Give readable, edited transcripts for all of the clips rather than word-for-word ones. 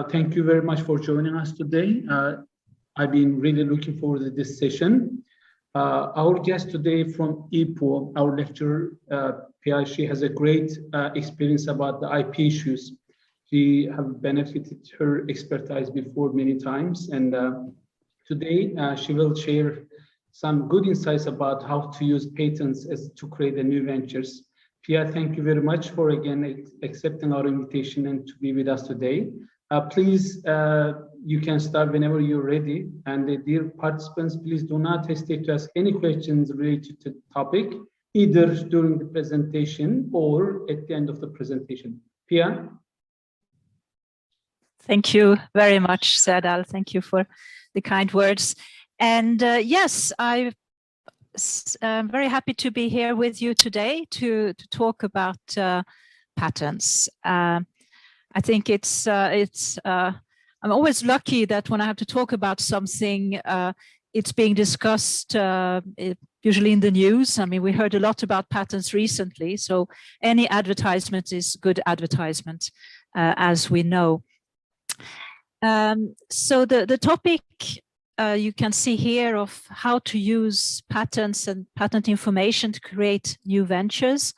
Thank you very much for joining us today. I've been really looking forward to this session. Our guest today from IPO, our lecturer, Pia, she has a great experience about the IP issues. She have benefited her expertise before many times, and today she will share some good insights about how to use patents to create the new ventures. Pia, thank you very much for again accepting our invitation and to be with us today. Please, you can start whenever you're ready. And dear participants, please do not hesitate to ask any questions related to the topic, either during the presentation or at the end of the presentation. Pia? Thank you very much, Serdal. Thank you for the kind words. And yes, I'm very happy to be here with you today to talk about patents. I think I'm always lucky that when I have to talk about something, it's being discussed usually in the news. I mean, we heard a lot about patents recently, so any advertisement is good advertisement, as we know. So the topic you can see here of how to use patents and patent information to create new ventures.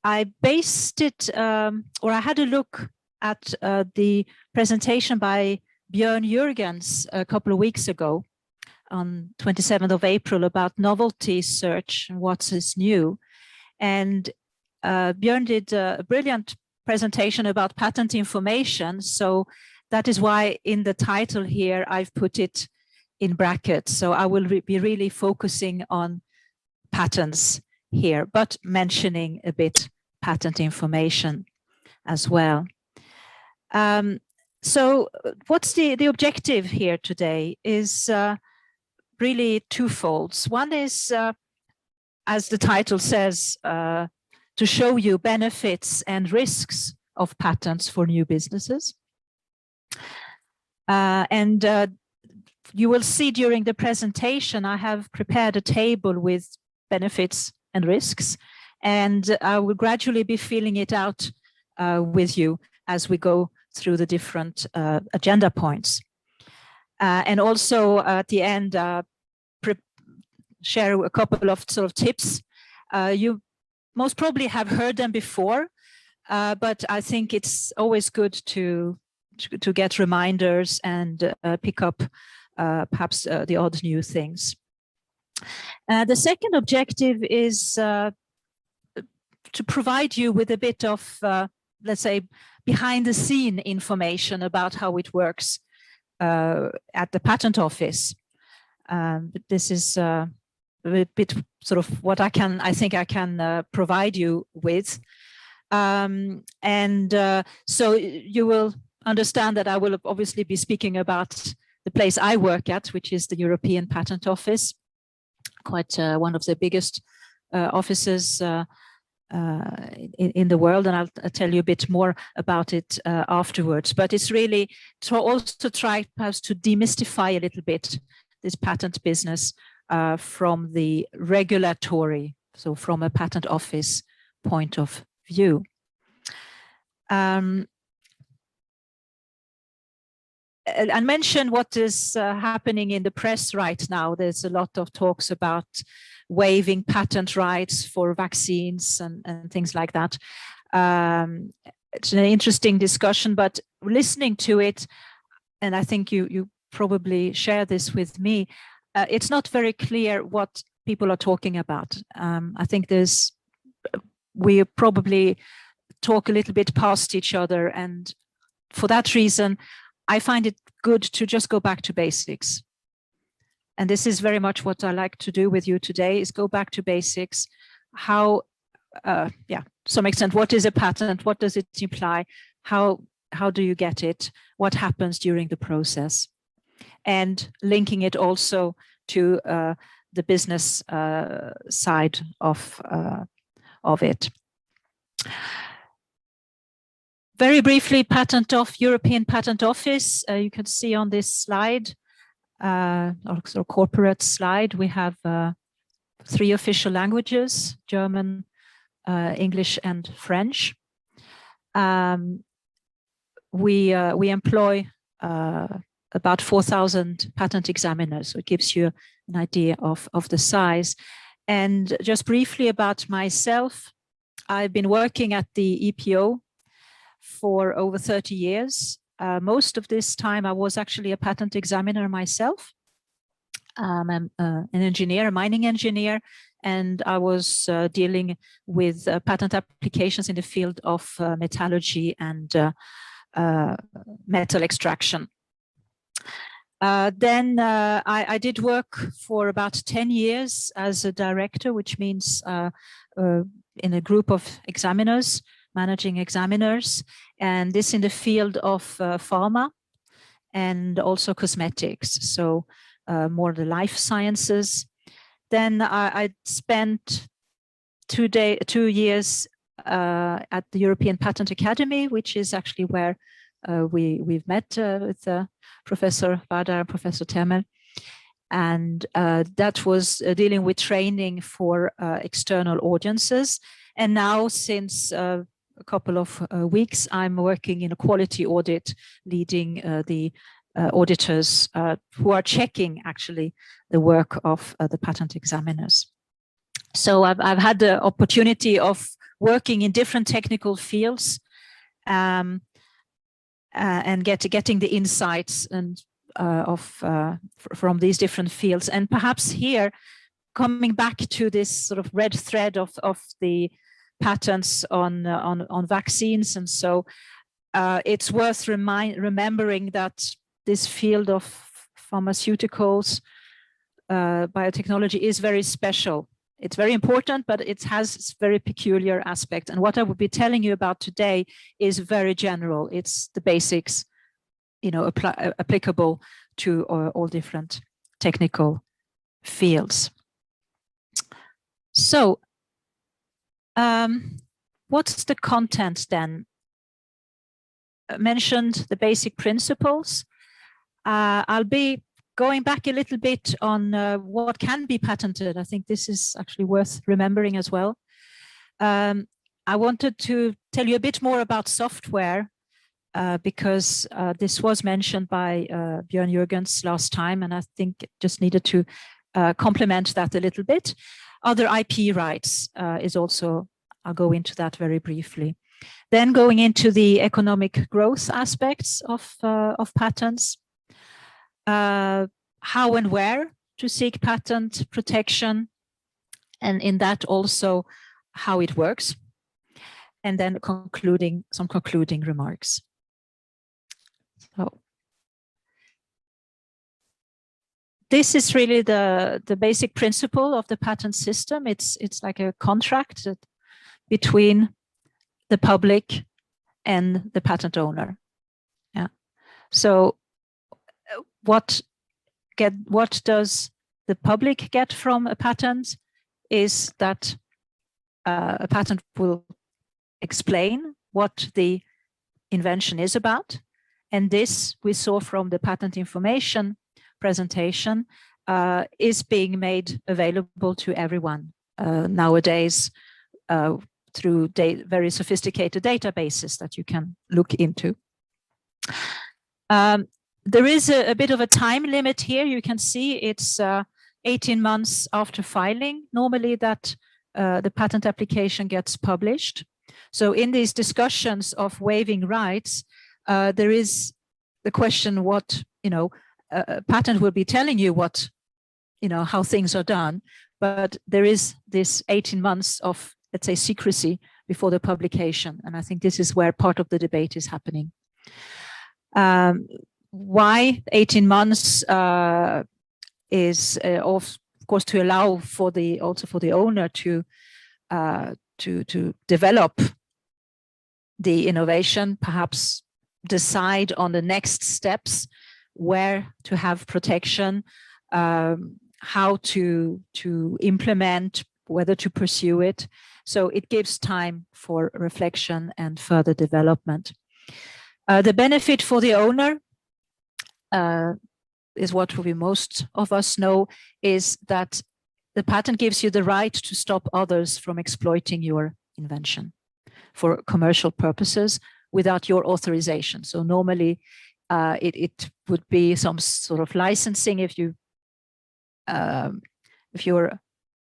I based it, or I had a look at the presentation by Björn Jürgens a couple of weeks ago on 27th of April about novelty search and what is new. And Björn did a brilliant presentation about patent information. So that is why in the title here, I've put it in brackets. So I will be really focusing on patents here, but mentioning a bit patent information as well. So what's the objective here today is really twofold. One is, as the title says, to show you benefits and risks of patents for new businesses. And you will see during the presentation, I have prepared a table with benefits and risks, and I will gradually be filling it out with you as we go through the different agenda points. And also at the end, share a couple of sort of tips. You most probably have heard them before, but I think it's always good to get reminders and pick up perhaps the odd new things. The second objective is to provide you with a bit of, let's say, behind the scene information about how it works at the patent office. This is a bit sort of what I think I can provide you with. So you will understand that I will obviously be speaking about the place I work at, which is the European Patent Office, quite one of the biggest offices in the world, and I'll tell you a bit more about it afterwards. But it's really to also try perhaps to demystify a little bit this patent business from the regulatory, so from a patent office point of view. And mention what is happening in the press right now. There's a lot of talks about waiving patent rights for vaccines and things like that. It's an interesting discussion, but listening to it, and I think you probably share this with me, it's not very clear what people are talking about. I think we probably talk a little bit past each other, and for that reason, I find it good to just go back to basics. And this is very much what I like to do with you today, is go back to basics. How, to some extent, what is a patent? What does it imply? How do you get it? What happens during the process? And linking it also to the business side of it. Very briefly, European Patent Office. You can see on this slide, or corporate slide, we have 3 official languages: German, English, and French. we employ about 4,000 patent examiners. So it gives you an idea of the size. And just briefly about myself, I've been working at the EPO for over 30 years. Most of this time, I was actually a patent examiner myself. I'm an engineer, a mining engineer, and I was dealing with patent applications in the field of metallurgy and metal extraction. Then I did work for about 10 years as a director, which means in a group of examiners, managing examiners, and this in the field of pharma and also cosmetics, so more the life sciences. Then I spent 2 years at the European Patent Academy, which is actually where we've met with Professor Vardar and Professor Termel. And that was dealing with training for external audiences. And now, since a couple of weeks, I'm working in a quality audit, leading the auditors who are checking actually the work of the patent examiners. So I've had the opportunity of working in different technical fields and getting the insights and from these different fields. And perhaps here, coming back to this sort of red thread of the patents on vaccines, and so it's worth remembering that this field of pharmaceuticals, biotechnology is very special. It's very important, but it has its very peculiar aspect. And what I will be telling you about today is very general. It's the basics, applicable to all different technical fields. So, what's the content then? I mentioned the basic principles. I'll be going back a little bit on what can be patented. I think this is actually worth remembering as well. I wanted to tell you a bit more about software because this was mentioned by Björn Jürgens last time, and I think just needed to complement that a little bit. Other IP rights is also, I'll go into that very briefly. Then going into the economic growth aspects of patents, how and where to seek patent protection, and in that also how it works, and then some concluding remarks. So this is really the basic principle of the patent system. It's like a contract between the public and the patent owner. Yeah. So what does the public get from a patent is that a patent will explain what the invention is about. And this we saw from the patent information presentation is being made available to everyone nowadays through very sophisticated databases that you can look into. There is a bit of a time limit here. You can see it's 18 months after filing, normally, that the patent application gets published. So in these discussions of waiving rights, there is the question what, a patent will be telling you what, how things are done, but there is this 18 months of, let's say, secrecy before the publication. And I think this is where part of the debate is happening. Why 18 months is of course to allow for also for the owner to develop the innovation, perhaps decide on the next steps, where to have protection, how to implement, whether to pursue it. So it gives time for reflection and further development. The benefit for the owner is what we most of us know, is that the patent gives you the right to stop others from exploiting your invention for commercial purposes without your authorization. So normally it would be some sort of licensing if you're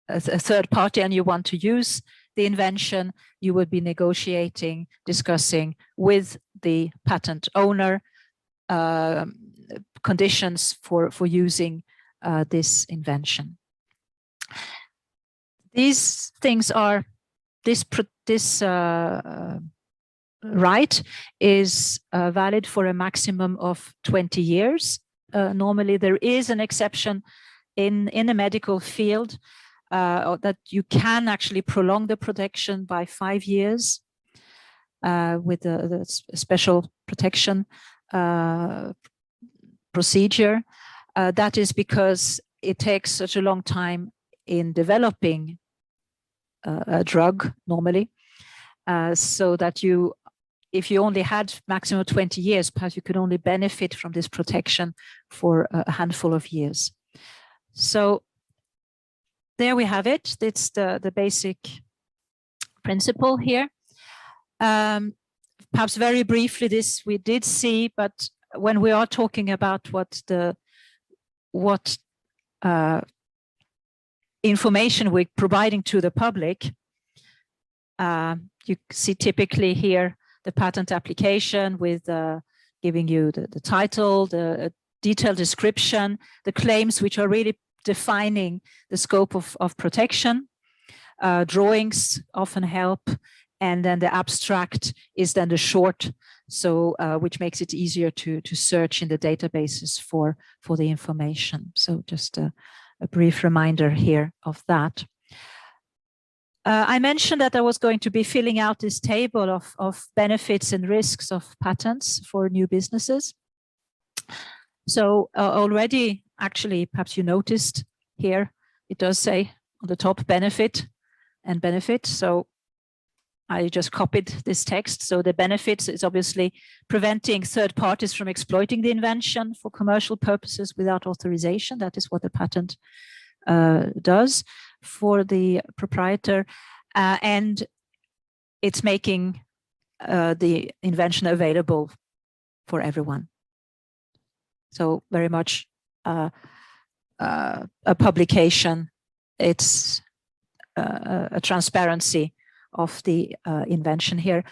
a third party and you want to use the invention, you would be negotiating, discussing with the patent owner conditions for using this invention. These things are, this right is valid for a maximum of 20 years. Normally there is an exception in the medical field that you can actually prolong the protection by 5 years with the special protection procedure. That is because it takes such a long time in developing a drug normally, so that if you only had maximum 20 years, perhaps you could only benefit from this protection for a handful of years. So there we have it. It's the basic principle here. Perhaps very briefly, this we did see, but when we are talking about what information we're providing to the public, you see typically here the patent application with giving you the title, the detailed description, the claims which are really defining the scope of protection. Drawings often help, and then the abstract is then the short, so which makes it easier to search in the databases for the information. So just a brief reminder here of that. I mentioned that I was going to be filling out this table of benefits and risks of patents for new businesses. So already, actually, perhaps you noticed here, it does say on the top benefit and benefit. So I just copied this text. So the benefits is obviously preventing third parties from exploiting the invention for commercial purposes without authorization. That is what the patent does for the proprietor. And it's making the invention available for everyone. So very much a publication. It's a transparency of the invention here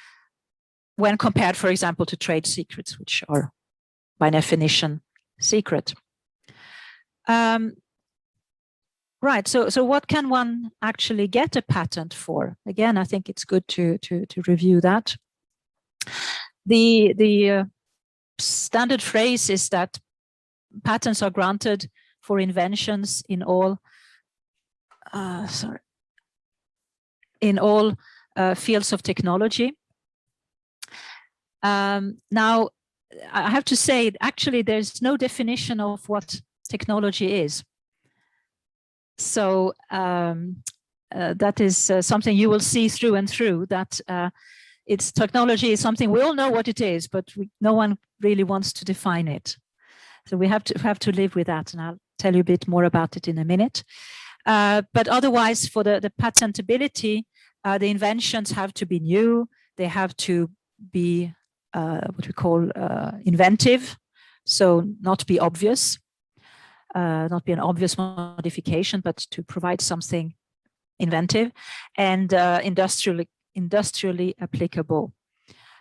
when compared, for example, to trade secrets, which are by definition secret. Right, so what can one actually get a patent for? Again, I think it's good to review that. The standard phrase is that patents are granted for inventions in all fields of technology. Now, I have to say, actually, there's no definition of what technology is. So that is something you will see through and through, that it's technology is something we all know what it is, but no one really wants to define it. So we have to live with that, and I'll tell you a bit more about it in a minute. But otherwise, for the patentability, the inventions have to be new. They have to be what we call inventive, so not be obvious. Not be an obvious modification, but to provide something inventive, and industrially applicable.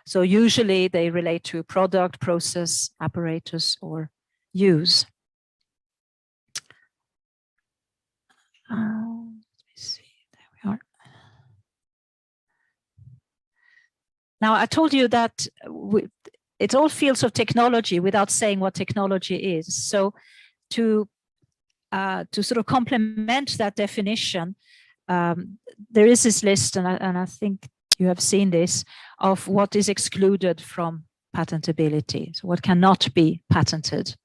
So usually they relate to product, process, apparatus, or use. Let me see, there we are. Now, I told you that it's all fields of technology without saying what technology is. So to sort of complement that definition, there is this list, and I think you have seen this, of what is excluded from patentability, so what cannot be patented.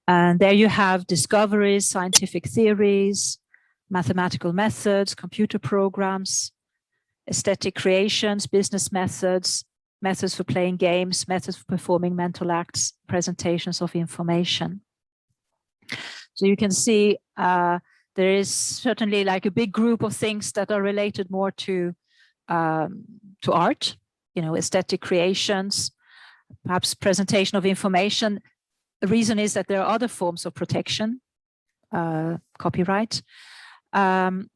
And there you have discoveries, scientific theories, mathematical methods, computer programs, aesthetic creations, business methods, methods for playing games, methods for performing mental acts, presentations of information. So you can see there is certainly like a big group of things that are related more to art, aesthetic creations, perhaps presentation of information. The reason is that there are other forms of protection, copyright, and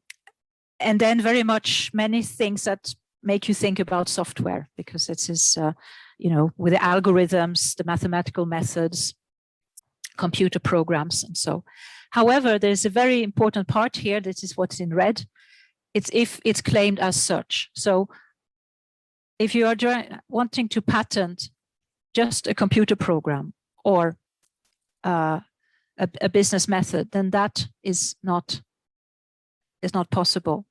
then very much many things that make you think about software, because this is, with the algorithms, the mathematical methods, computer programs, and so. However, there's a very important part here. This is what's in red. It's if it's claimed as such. So if you are wanting to patent just a computer program or a business method, then that is not possible.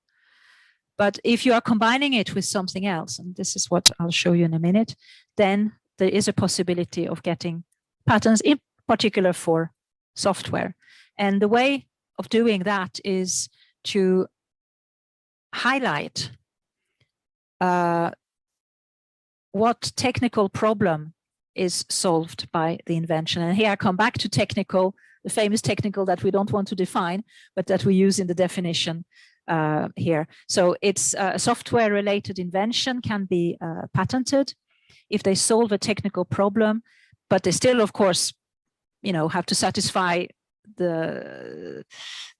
But if you are combining it with something else, and this is what I'll show you in a minute, then there is a possibility of getting patents, in particular for software. And the way of doing that is to highlight what technical problem is solved by the invention. And here I come back to technical, the famous technical that we don't want to define, but that we use in the definition here. So it's a software-related invention can be patented if they solve a technical problem, but they still, of course, have to satisfy the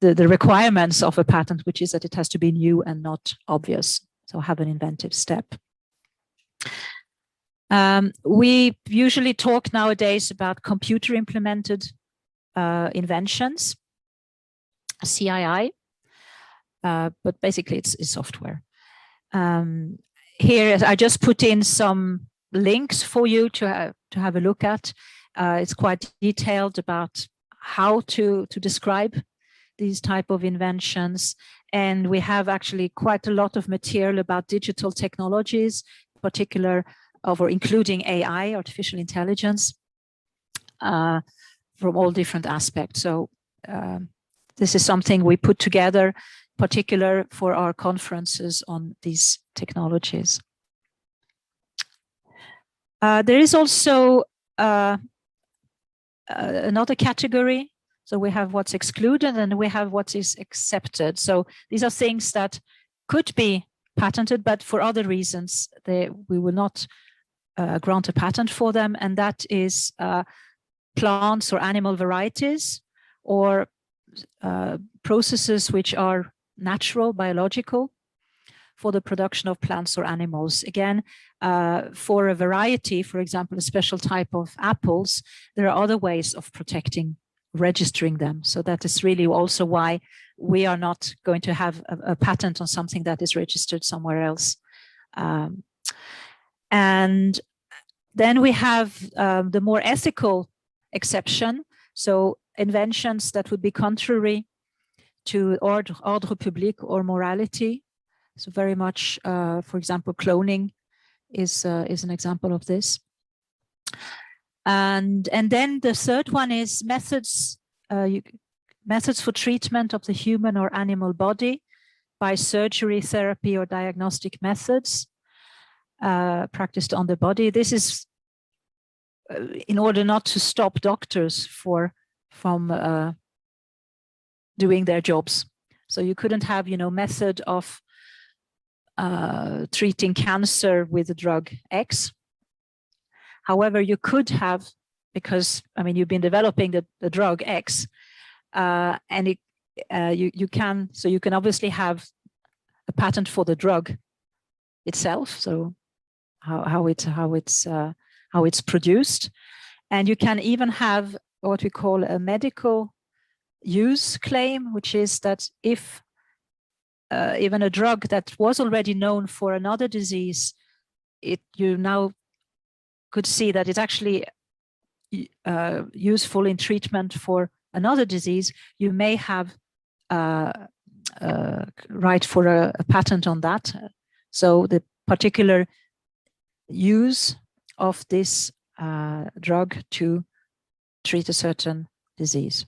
requirements of a patent, which is that it has to be new and not obvious. So have an inventive step. We usually talk nowadays about computer implemented inventions, CII, but basically it's software. Here I just put in some links for you to have a look at. It's quite detailed about how to describe these type of inventions. And we have actually quite a lot of material about digital technologies, in particular or including AI, artificial intelligence, from all different aspects. So this is something we put together, in particular for our conferences on these technologies. There is also another category. So we have what's excluded and we have what is accepted. So these are things that could be patented, but for other reasons, we will not grant a patent for them. And that is plants or animal varieties or processes which are natural, biological, for the production of plants or animals. Again, for a variety, for example, a special type of apples, there are other ways of protecting, registering them. So that is really also why we are not going to have a patent on something that is registered somewhere else. And then we have the more ethical exception. So inventions that would be contrary to ordre public or morality. So very much, for example, cloning is an example of this. And then the third one is methods for treatment of the human or animal body by surgery, therapy, or diagnostic methods practiced on the body. This is in order not to stop doctors from doing their jobs. So you couldn't have, method of treating cancer with the drug X. However, you could have, because you've been developing the drug X, and you can obviously have a patent for the drug itself. So how it's produced, and you can even have what we call a medical use claim, which is that if even a drug that was already known for another disease, you now could see that it's actually useful in treatment for another disease, you may have right for a patent on that. So the particular use of this drug to treat a certain disease.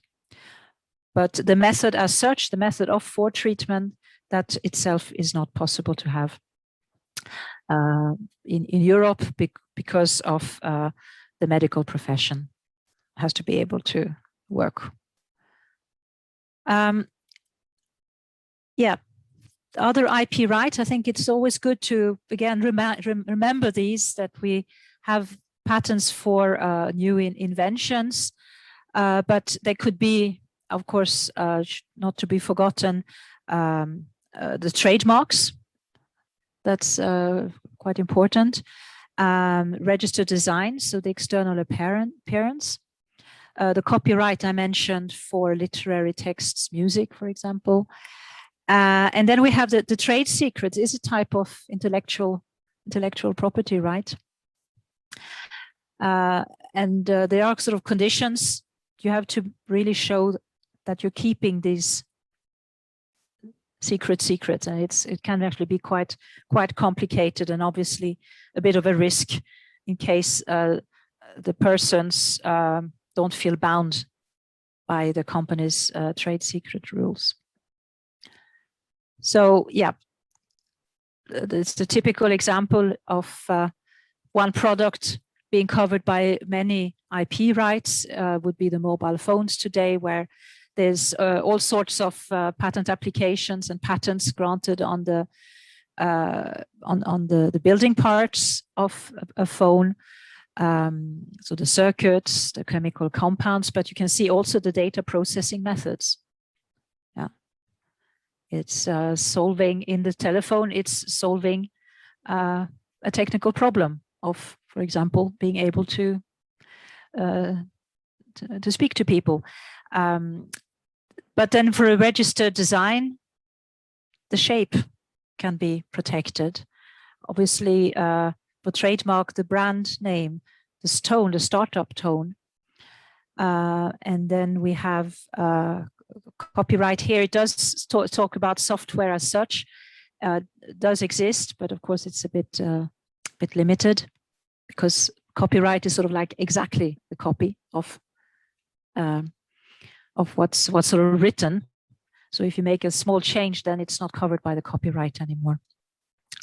But the method as such, the method for treatment, that itself is not possible to have in Europe because of the medical profession has to be able to work. Yeah, other IP rights, I think it's always good to, again, remember these, that we have patents for new inventions, but they could be, of course, not to be forgotten, the trademarks. That's quite important. Registered design, so the external appearance. The copyright I mentioned for literary texts, music, for example. And then we have the trade secrets is a type of intellectual property right. And there are sort of conditions. You have to really show that you're keeping these secrets, and it can actually be quite complicated, and obviously a bit of a risk in case the persons don't feel bound by the company's trade secret rules. So yeah, it's the typical example of one product being covered by many IP rights would be the mobile phones today, where there's all sorts of patent applications and patents granted on the building parts of a phone. So the circuits, the chemical compounds, but you can see also the data processing methods. Yeah, it's solving in the telephone. It's solving a technical problem of, for example, being able to speak to people. But then for a registered design, the shape can be protected. Obviously, for trademark, the brand name, the tone, the startup tone. And then we have copyright here. It does talk about software as such. It does exist, but of course it's a bit limited, because copyright is sort of like exactly the copy of what's sort of written. So if you make a small change, then it's not covered by the copyright anymore.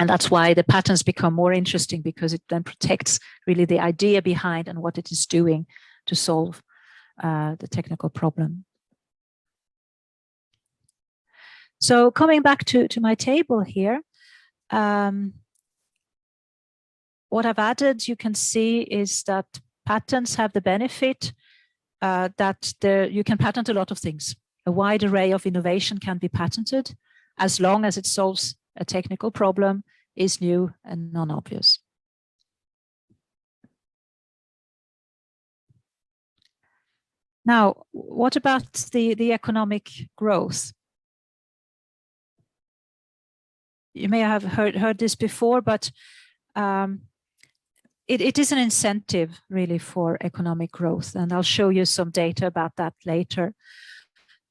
And that's why the patents become more interesting, because it then protects really the idea behind and what it is doing to solve the technical problem. So coming back to my table here, what I've added, you can see, is that patents have the benefit that you can patent a lot of things. A wide array of innovation can be patented as long as it solves a technical problem, is new and non-obvious. Now, what about the economic growth? You may have heard this before, but it is an incentive really for economic growth, and I'll show you some data about that later.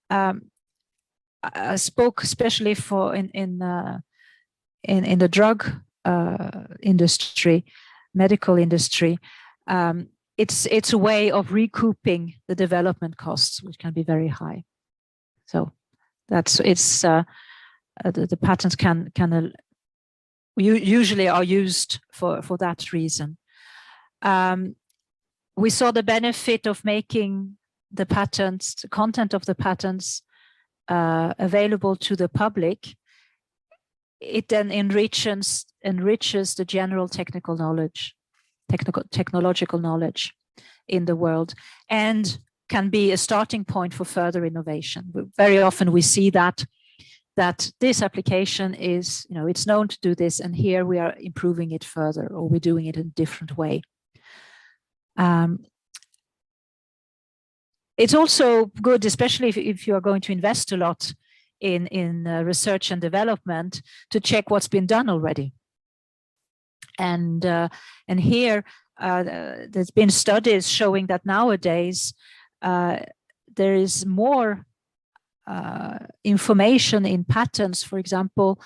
I spoke especially for in the drug industry, medical industry. It's a way of recouping the development costs, which can be very high. So the patents can usually are used for that reason. We saw the benefit of making the patents, the content of the patents, available to the public. It then enriches the general technical knowledge, technological knowledge in the world, and can be a starting point for further innovation. Very often we see that this application is, it's known to do this, and here we are improving it further, or we're doing it in a different way. It's also good, especially if you are going to invest a lot in research and development, to check what's been done already. And here there's been studies showing that nowadays there is more information in patents, for example,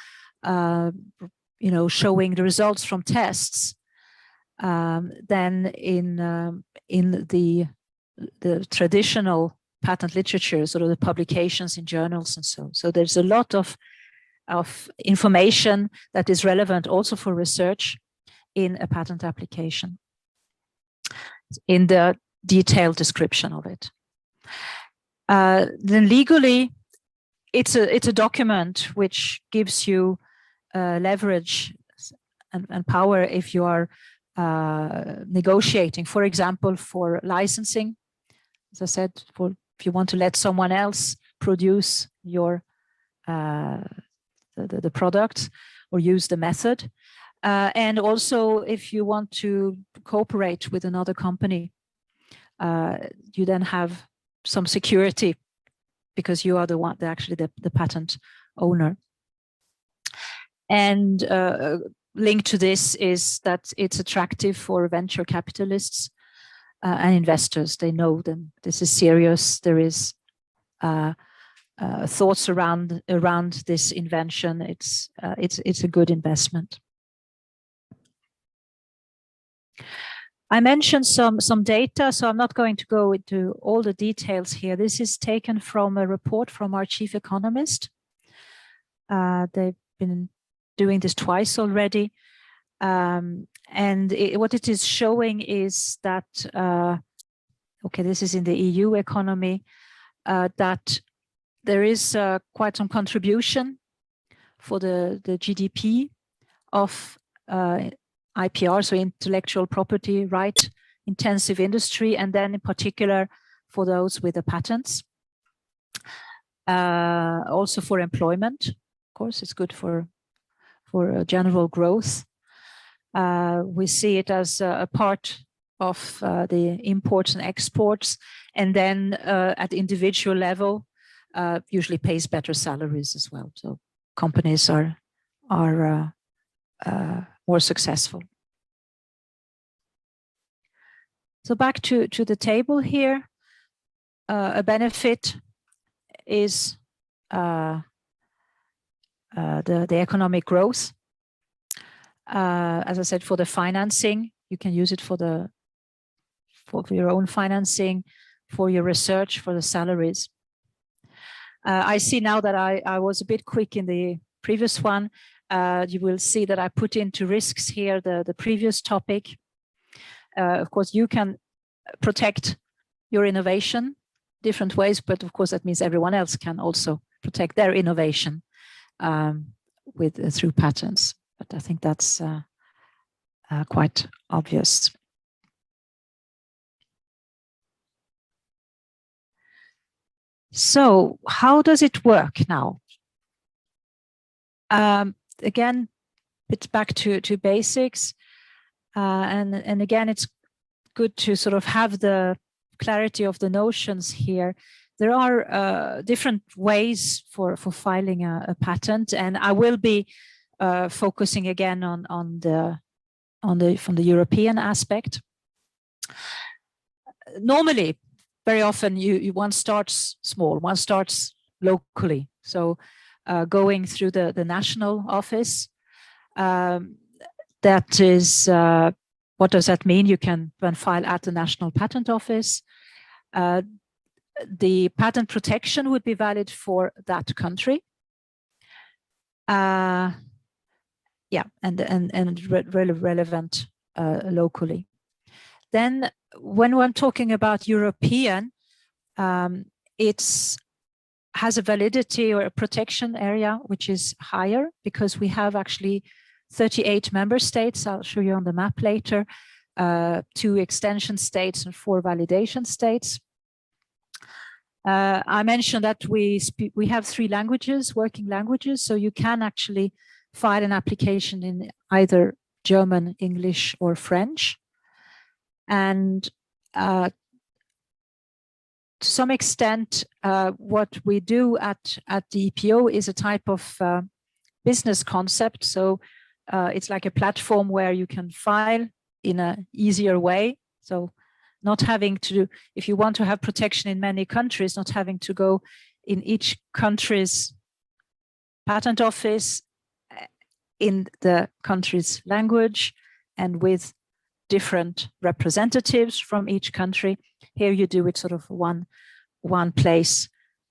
showing the results from tests than in the traditional patent literature, sort of the publications in journals and so. So there's a lot of information that is relevant also for research in a patent application, in the detailed description of it. Then legally, it's a document which gives you leverage and power if you are negotiating, for example, for licensing. As I said, if you want to let someone else produce your the product or use the method, and also if you want to cooperate with another company, you then have some security because you are the one, actually the patent owner. And linked to this is that it's attractive for venture capitalists and investors. They know them. This is serious. There is thoughts around this invention. It's a good investment. I mentioned some data, so I'm not going to go into all the details here. This is taken from a report from our chief economist. They've been doing this twice already. What it is showing is that, okay, this is in the EU economy, that there is quite some contribution for the GDP of IPR, so intellectual property right intensive industry, and then in particular for those with the patents. Also for employment, of course, it's good for general growth. We see it as a part of the imports and exports, and then at the individual level, usually pays better salaries as well. So companies are more successful. So back to the table here, a benefit is the economic growth. As I said, for the financing, you can use it for your own financing, for your research, for the salaries. I see now that I was a bit quick in the previous one. You will see that I put into risks here the previous topic. Of course, you can protect your innovation different ways, but of course that means everyone else can also protect their innovation through patents. But I think that's quite obvious. So how does it work now? Again, it's back to basics. And again, it's good to sort of have the clarity of the notions here. There are different ways for filing a patent, and I will be focusing again from the European aspect. Normally, very often one starts small, one starts locally. So going through the national office, that is, what does that mean? You can file at the National Patent Office. The patent protection would be valid for that country. Yeah, and relevant locally. Then when I'm talking about European, it has a validity or a protection area which is higher because we have actually 38 member states. I'll show you on the map later, 2 extension states and 4 validation states. I mentioned that we have 3 languages, working languages, so you can actually file an application in either German, English, or French. And to some extent, what we do at the EPO is a type of business concept. So it's like a platform where you can file in an easier way. So not having to, if you want to have protection in many countries, not having to go in each country's patent office in the country's language and with different representatives from each country. Here you do it sort of one place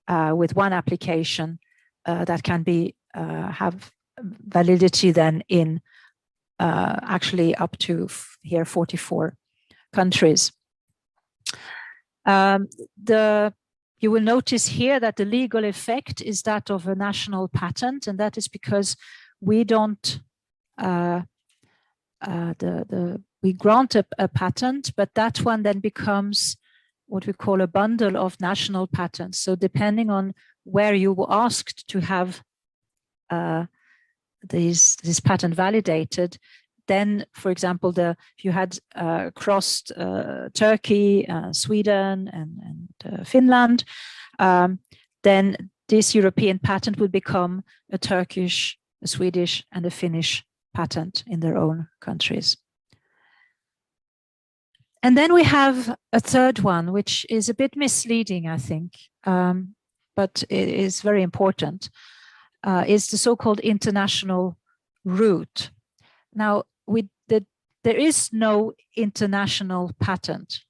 with one application that can be have validity then in actually up to here 44 countries. You You will notice here that the legal effect is that of a national patent, and that is because we don't we grant a patent, but that one then becomes what we call a bundle of national patents. So depending on where you were asked to have this patent validated, then, for example, if you had crossed Turkey, Sweden, and Finland, then this European patent would become a Turkish, a Swedish, and a Finnish patent in their own countries. And then we have a third one, which is a bit misleading, I think, but it is very important. Is the so-called international route. Now, there is no international patent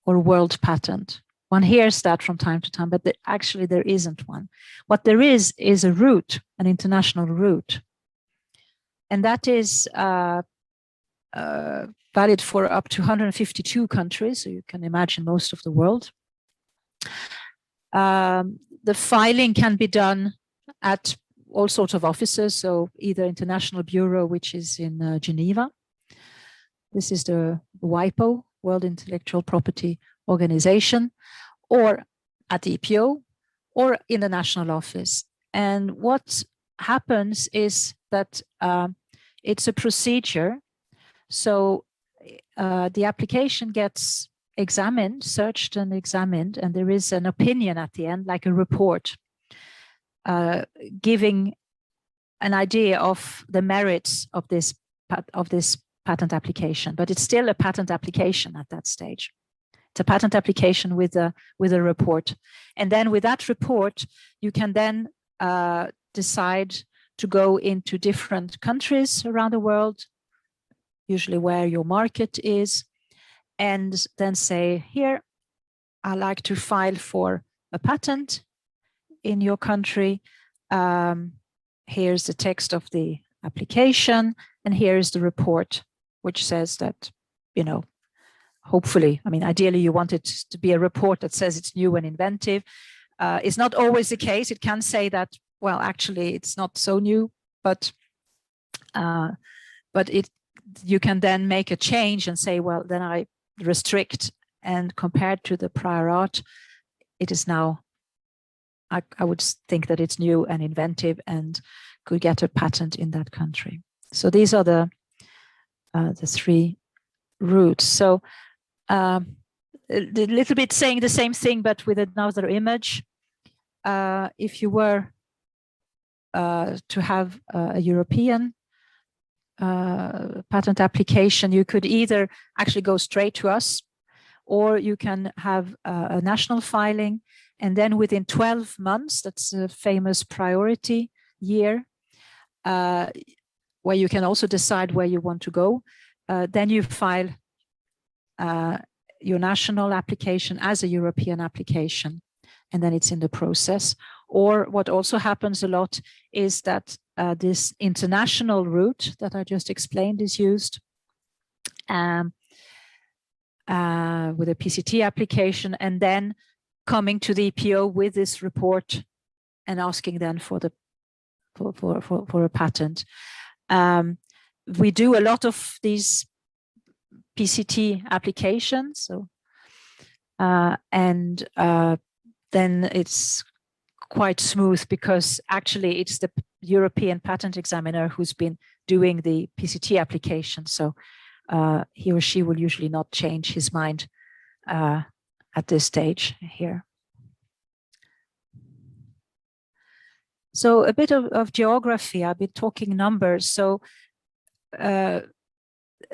or world patent. One hears that from time to time, but actually there isn't one. What there is a route, an international route. And that is valid for up to 152 countries, so you can imagine most of the world. The filing can be done at all sorts of offices, so either International Bureau, which is in Geneva. This is the WIPO, World Intellectual Property Organization, or at the EPO, or in the national office. And what happens is that it's a procedure. So the application gets examined, searched and examined, and there is an opinion at the end, like a report, giving an idea of the merits of this patent application. But it's still a patent application at that stage. It's a patent application with a report. And then with that report, you can then decide to go into different countries around the world, usually where your market is, and then say, here, I like to file for a patent in your country. Here's the text of the application, and here's the report, which says that, you know, hopefully, I mean, ideally you want it to be a report that says it's new and inventive. It's not always the case. It can say that, well, actually it's not so new, but you can then make a change and say, well, then I restrict, and compared to the prior art, it is now, I would think that it's new and inventive and could get a patent in that country. So these are the three routes. So a little bit saying the same thing, but with another image. If you were to have a European patent application, you could either actually go straight to us, or you can have a national filing, and then within 12 months, that's a famous priority year, where you can also decide where you want to go. Then you file your national application as a European application, and then it's in the process. Or what also happens a lot is that this international route that I just explained is used with a PCT application, and then coming to the EPO with this report and asking then for a patent. We do a lot of these PCT applications, so then it's quite smooth, because actually it's the European patent examiner who's been doing the PCT application. So he or she will usually not change his mind at this stage here. So a bit of geography. I've been talking numbers. So the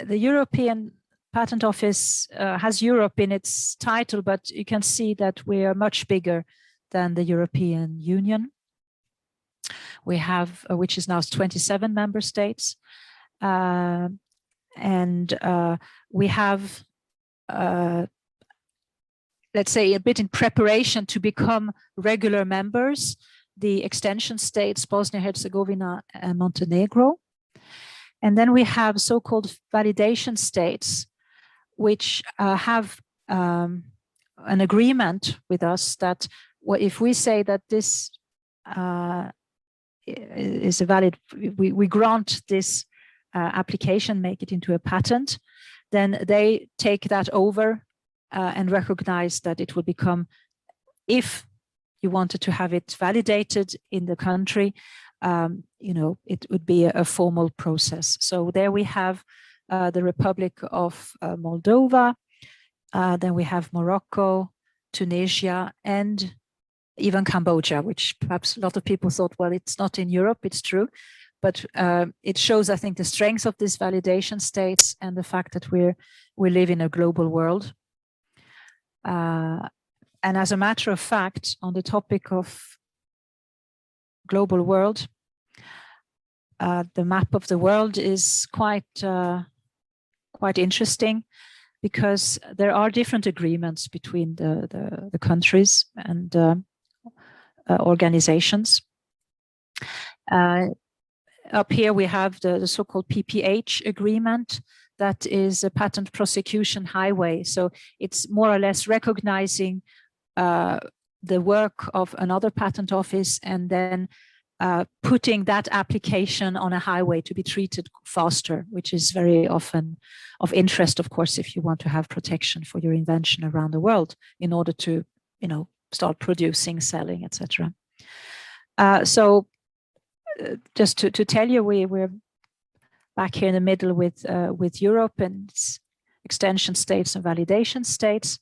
European Patent Office has Europe in its title, but you can see that we are much bigger than the European Union. We have, which is now 27 member states. And we have, let's say, a bit in preparation to become regular members, the extension states, Bosnia-Herzegovina and Montenegro. And then we have so-called validation states, which have an agreement with us that if we say that this is a valid, we grant this application, make it into a patent, then they take that over and recognize that it will become, if you wanted to have it validated in the country, it would be a formal process. So there we have the Republic of Moldova, then we have Morocco, Tunisia, and even Cambodia, which perhaps a lot of people thought, well, it's not in Europe, it's true. But it shows, I think, the strength of these validation states and the fact that we live in a global world. And as a matter of fact, on the topic of global world, the map of the world is quite interesting, because there are different agreements between the countries and organizations. Up here we have the so-called PPH agreement. That is a patent prosecution highway. So it's more or less recognizing the work of another patent office and then putting that application on a highway to be treated faster, which is very often of interest, of course, if you want to have protection for your invention around the world in order to, start producing, selling, etc. So just to tell you, we're back here in the middle with Europe and its extension states and validation states.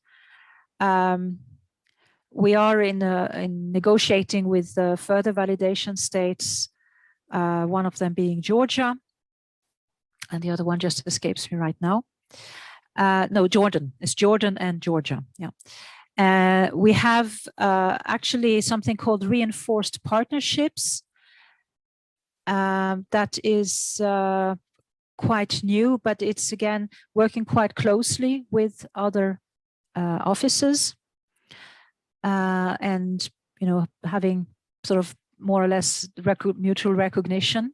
We are in negotiating with further validation states, one of them being Georgia, and the other one just escapes me right now. No, Jordan. It's Jordan and Georgia. Yeah. We have actually something called reinforced partnerships. That is quite new, but it's again working quite closely with other offices. And having sort of more or less mutual recognition.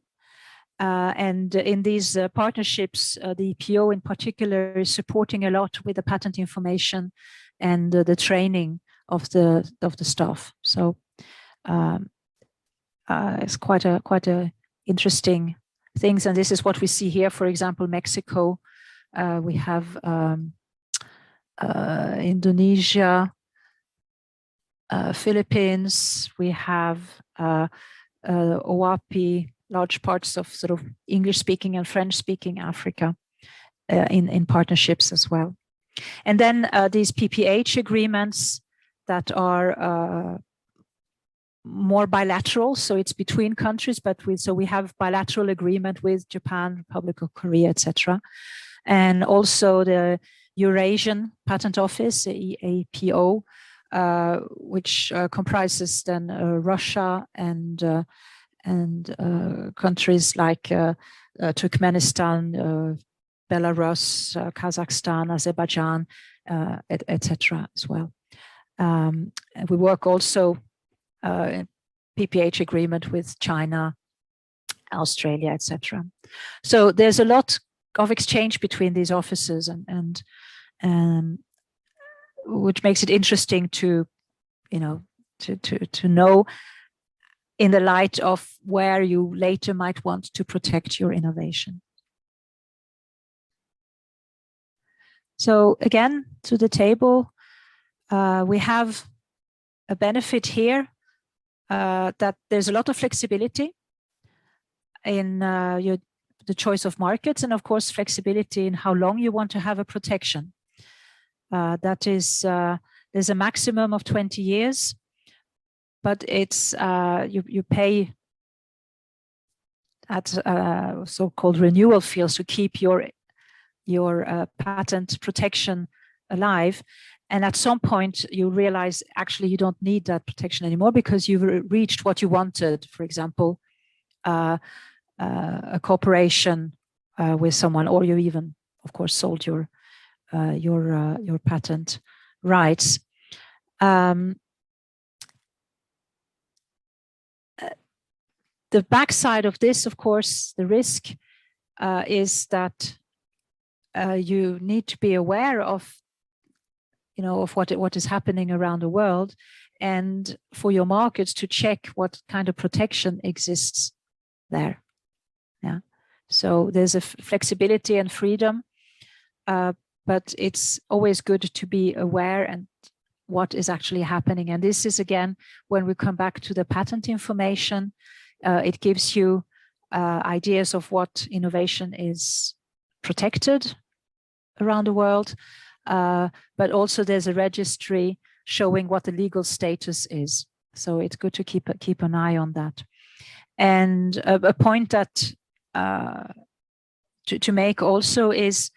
And in these partnerships, the EPO in particular is supporting a lot with the patent information and the training of the staff. So it's quite a interesting things. And this is what we see here. For example, Mexico. We have Indonesia. Philippines, we have OAPI, large parts of sort of English-speaking and French-speaking Africa in partnerships as well. And then these PPH agreements that are more bilateral, so it's between countries, but we have bilateral agreement with Japan, Republic of Korea, etc. And also the Eurasian Patent Office, EAPO, which comprises then Russia and countries like Turkmenistan, Belarus, Kazakhstan, Azerbaijan, etc. as well. We work also in PPH agreement with China, Australia, etc. So there's a lot of exchange between these offices and which makes it interesting to know in the light of where you later might want to protect your innovation. So again, to the table, we have a benefit here that there's a lot of flexibility in the choice of markets, and of course flexibility in how long you want to have a protection. That is, there's a maximum of 20 years, but it's you pay at so-called renewal fees to keep your patent protection alive. And at some point, you realize actually you don't need that protection anymore because you've reached what you wanted. For example, a cooperation with someone, or you even, of course, sold your patent rights. The backside of this, of course, the risk is that you need to be aware of, of what is happening around the world, and for your markets to check what kind of protection exists there. Yeah. So there's a flexibility and freedom, but it's always good to be aware and what is actually happening. And this is, again, when we come back to the patent information, it gives you ideas of what innovation is protected around the world, but also there's a registry showing what the legal status is. So it's good to keep an eye on that. And a point that to make also is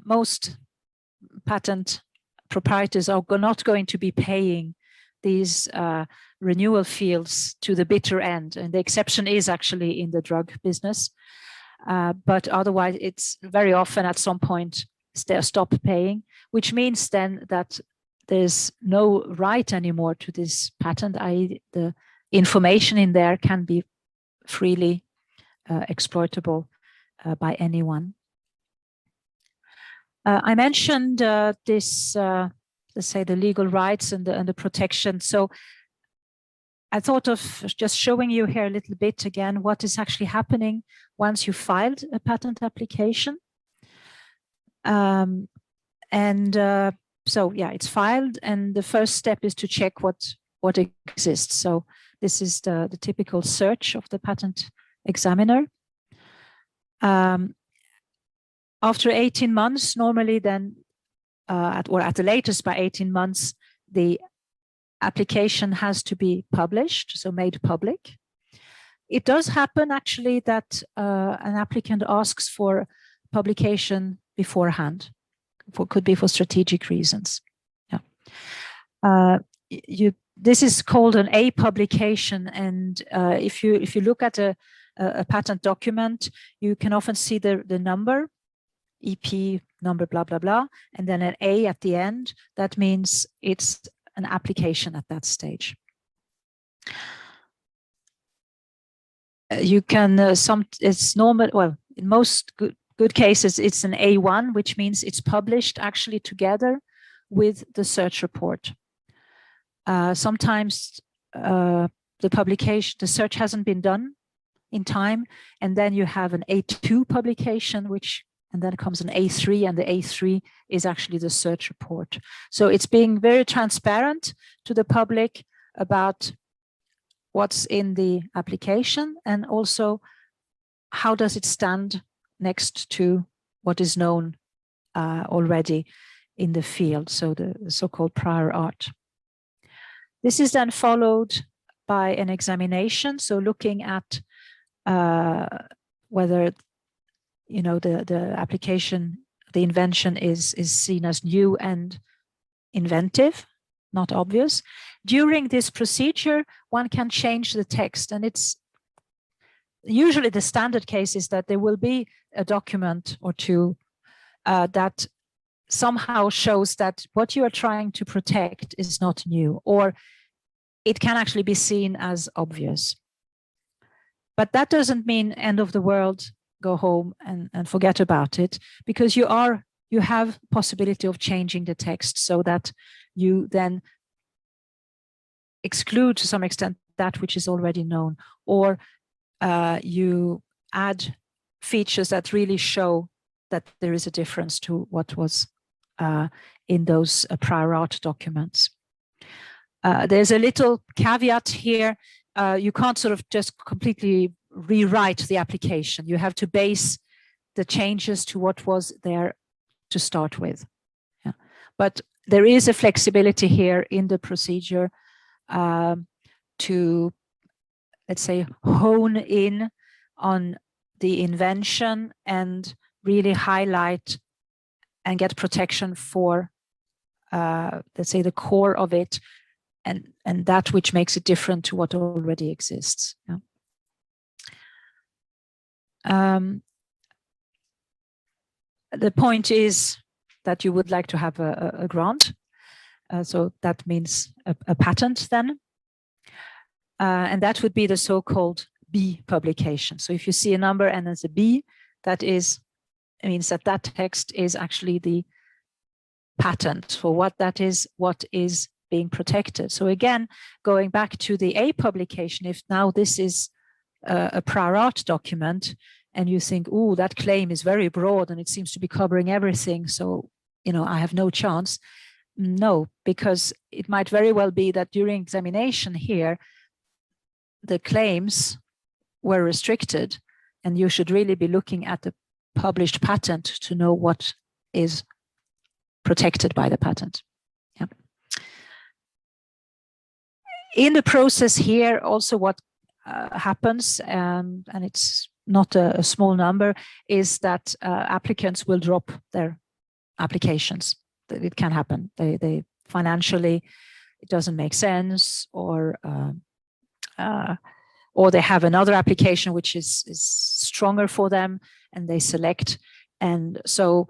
most patent proprietors are not going to be paying these renewal fields to the bitter end. And the exception is actually in the drug business. But otherwise, it's very often at some point they stop paying, which means then that there's no right anymore to this patent, i.e. the information in there can be freely exploitable by anyone. I mentioned this, let's say, the legal rights and the protection. So I thought of just showing you here a little bit again what is actually happening once you filed a patent application. So yeah, it's filed, and the first step is to check what exists. So this is the typical search of the patent examiner. After 18 months, normally then, or at the latest by 18 months, the application has to be published, so made public. It does happen actually that an applicant asks for publication beforehand. Could be for strategic reasons. Yeah. This is called an A publication, and if you look at a patent document, you can often see the number, EP number, blah blah blah, and then an A at the end. That means it's an application at that stage. You can it's normal. Well, in most good cases, it's an A1, which means it's published actually together with the search report. Sometimes the search hasn't been done in time, and then you have an A2 publication, and then comes an A3, and the A3 is actually the search report. So it's being very transparent to the public about what's in the application, and also how does it stand next to what is known already in the field, so the so-called prior art. This is then followed by an examination, so looking at whether the application, the invention is seen as new and inventive, not obvious. During this procedure, one can change the text, and it's usually the standard case is that there will be a document or two that somehow shows that what you are trying to protect is not new, or it can actually be seen as obvious. But that doesn't mean end of the world, go home and forget about it, because you have possibility of changing the text so that you then exclude to some extent that which is already known, or you add features that really show that there is a difference to what was in those prior art documents. There's a little caveat here. You can't sort of just completely rewrite the application. You have to base the changes to what was there to start with. Yeah. But there is a flexibility here in the procedure to, let's say, hone in on the invention and really highlight and get protection for, let's say, the core of it, and that which makes it different to what already exists. Yeah. The point is that you would like to have a grant. So that means a patent then. And that would be the so-called B publication. So if you see a number and there's a B, that is means that that text is actually the patent for what is being protected. So again, going back to the A publication, if now this is a prior art document and you think, oh, that claim is very broad and it seems to be covering everything, so I have no chance. No, because it might very well be that during examination here, the claims were restricted, and you should really be looking at the published patent to know what is protected by the patent. Yeah. In the process here, also what happens, and it's not a small number, is that applicants will drop their applications. It can happen. They financially, it doesn't make sense, or they have another application which is stronger for them, and they select. And so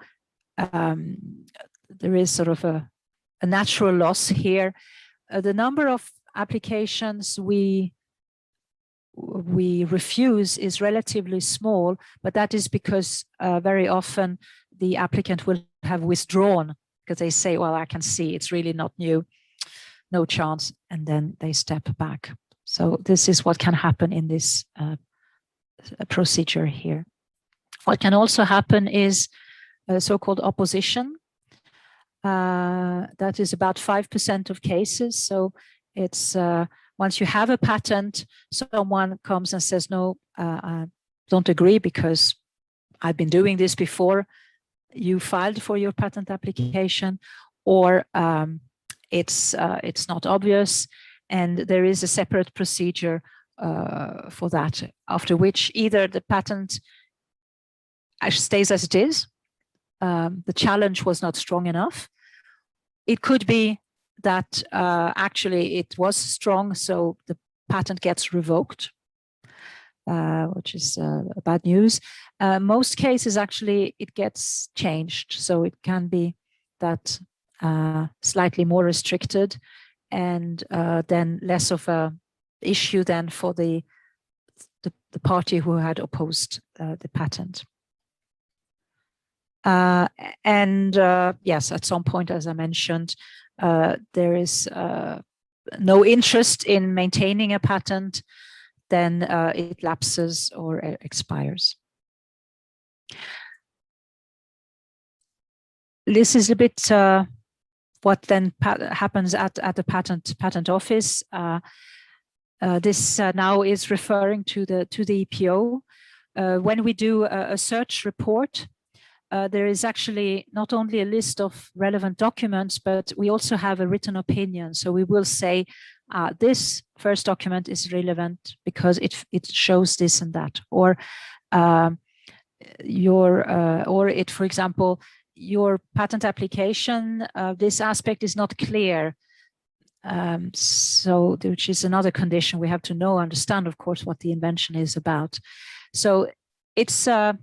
there is sort of a natural loss here. The number of applications we refuse is relatively small, but that is because very often the applicant will have withdrawn because they say, well, I can see it's really not new, no chance, and then they step back. So this is what can happen in this procedure here. What can also happen is so-called opposition. That is about 5% of cases. So it's once you have a patent, someone comes and says, no, I don't agree because I've been doing this before you filed for your patent application, or it's not obvious, and there is a separate procedure for that, after which either the patent stays as it is, the challenge was not strong enough. It could be that actually it was strong, so the patent gets revoked, which is bad news. Most cases, actually, it gets changed. So it can be that slightly more restricted, and then less of a issue then for the party who had opposed the patent. Yes, at some point, as I mentioned, there is no interest in maintaining a patent, then it lapses or expires. This is a bit what then happens at the patent office. This now is referring to the EPO. When we do a search report, there is actually not only a list of relevant documents, but we also have a written opinion. So we will say this first document is relevant because it shows this and that, or for example, your patent application, this aspect is not clear. So which is another condition. We have to understand, of course, what the invention is about. So it's an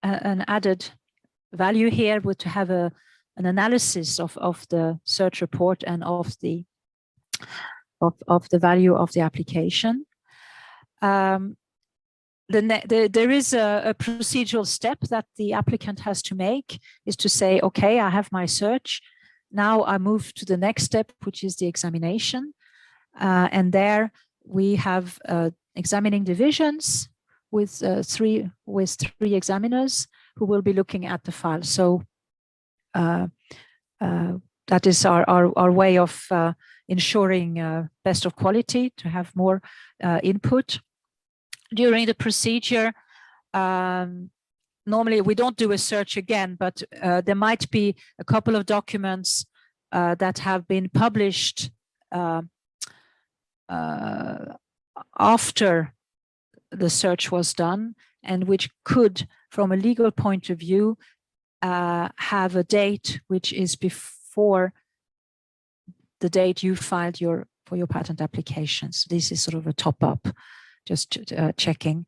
added value here would to have an analysis of the search report and of the value of the application. There is a procedural step that the applicant has to make, is to say, okay, I have my search. Now I move to the next step, which is the examination. And there we have examining divisions with three examiners who will be looking at the file. So that is our way of ensuring best of quality, to have more input. During the procedure, normally we don't do a search again, but there might be a couple of documents that have been published after the search was done, and which could, from a legal point of view, have a date which is before the date you filed for your patent applications. This is sort of a top-up, just checking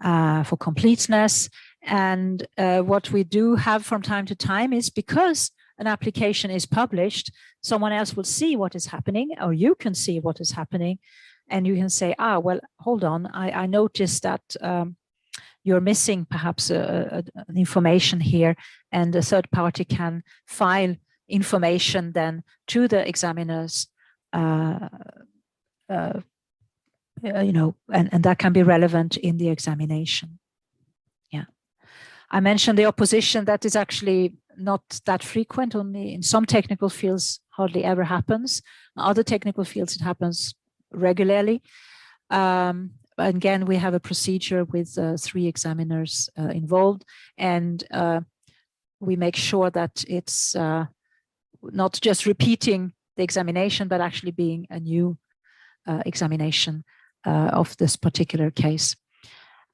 for completeness. And what we do have from time to time is, because an application is published, someone else will see what is happening, or you can see what is happening, and you can say, well, hold on, I noticed that you're missing perhaps an information here, and a third party can file information then to the examiners, you know, and that can be relevant in the examination. Yeah, I mentioned the opposition. That is actually not that frequent. Only in some technical fields, hardly ever happens. In other technical fields, it happens regularly. Again, we have a procedure with 3 examiners involved, and we make sure that it's not just repeating the examination, but actually being a new examination of this particular case.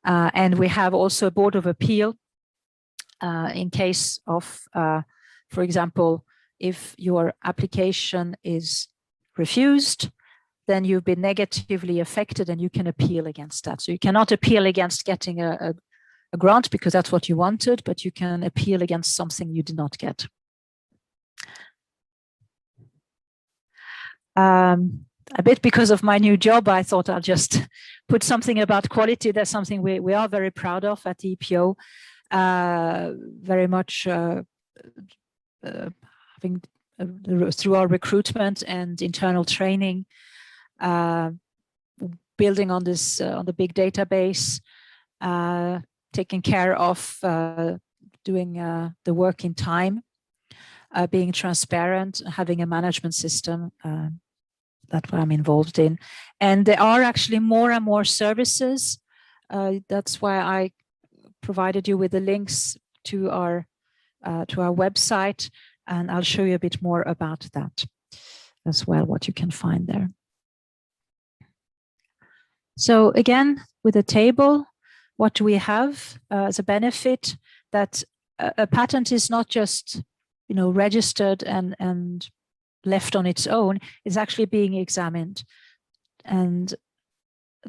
And we have also a board of appeal in case of, for example, if your application is refused, then you've been negatively affected and you can appeal against that. So you cannot appeal against getting a grant because that's what you wanted, but you can appeal against something you did not get. A bit because of my new job, I thought I'll just put something about quality. That's something we are very proud of at the EPO. Very much having through our recruitment and internal training, building on this on the big database, taking care of doing the work in time, being transparent, having a management system. That's what I'm involved in. And there are actually more and more services. That's why I provided you with the links to our website, and I'll show you a bit more about that as well, what you can find there. So again, with the table, what do we have as a benefit? That a patent is not just, you know, registered and left on its own. It's actually being examined, and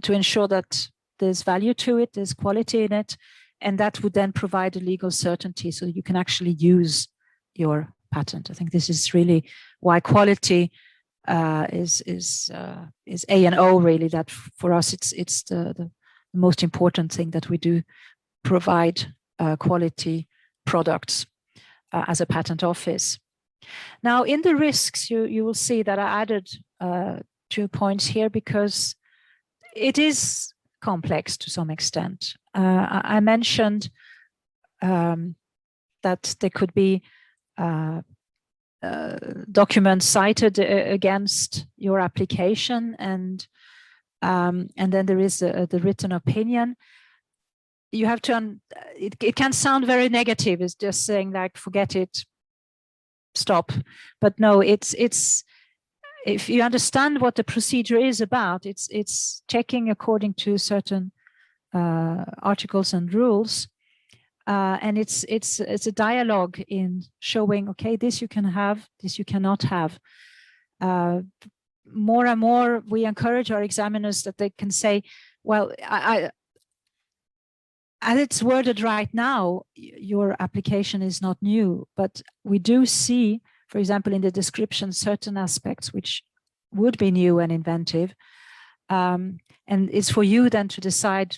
to ensure that there's value to it, there's quality in it, and that would then provide a legal certainty so you can actually use your patent. I think this is really why quality is A and O, really. That for us it's the most important thing, that we do provide quality products as a patent office. Now, in the risks, you will see that I added 2 points here because it is complex to some extent. I mentioned that there could be documents cited against your application, and then there is the written opinion. You have to, it can sound very negative. It's just saying like, forget it, stop. But no, it's if you understand what the procedure is about, it's checking according to certain articles and rules, and it's a dialogue in showing, okay, this you can have, this you cannot have. More and more, we encourage our examiners that they can say, well, as it's worded right now, your application is not new, but we do see, for example, in the description, certain aspects which would be new and inventive. And it's for you then to decide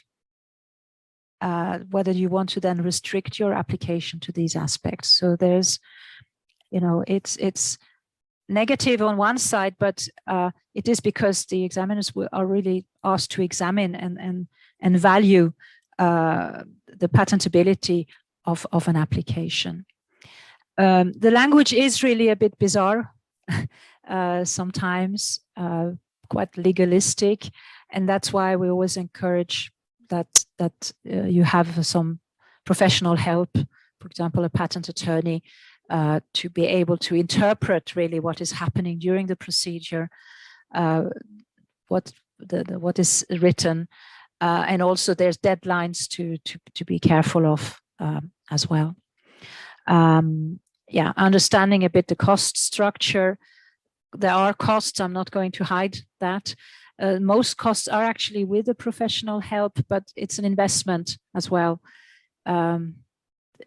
whether you want to then restrict your application to these aspects. So there's, you know, it's negative on one side, but it is because the examiners are really asked to examine and value the patentability of an application. The language is really a bit bizarre, sometimes quite legalistic, and that's why we always encourage that you have some professional help, for example, a patent attorney, to be able to interpret really what is happening during the procedure, what is written. And also there's deadlines to be careful of as well. Yeah, understanding a bit the cost structure. There are costs, I'm not going to hide that. Most costs are actually with the professional help, but it's an investment as well.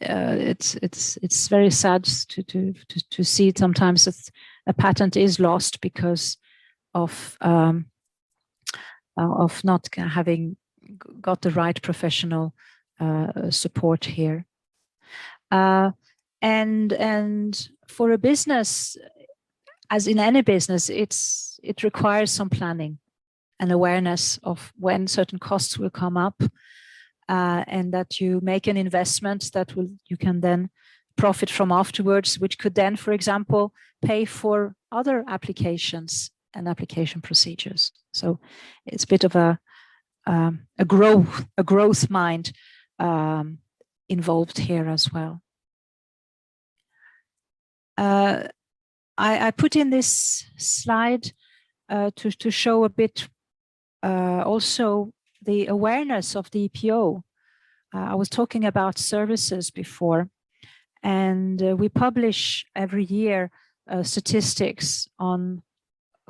It's very sad to see sometimes that a patent is lost because of not having got the right professional support here. And for a business, as in any business, it requires some planning and awareness of when certain costs will come up, and that you make an investment that you can then profit from afterwards, which could then, for example, pay for other applications and application procedures. So it's a bit of a growth mind involved here as well. I put in this slide to show a bit also the awareness of the EPO. I was talking about services before, and we publish every year statistics on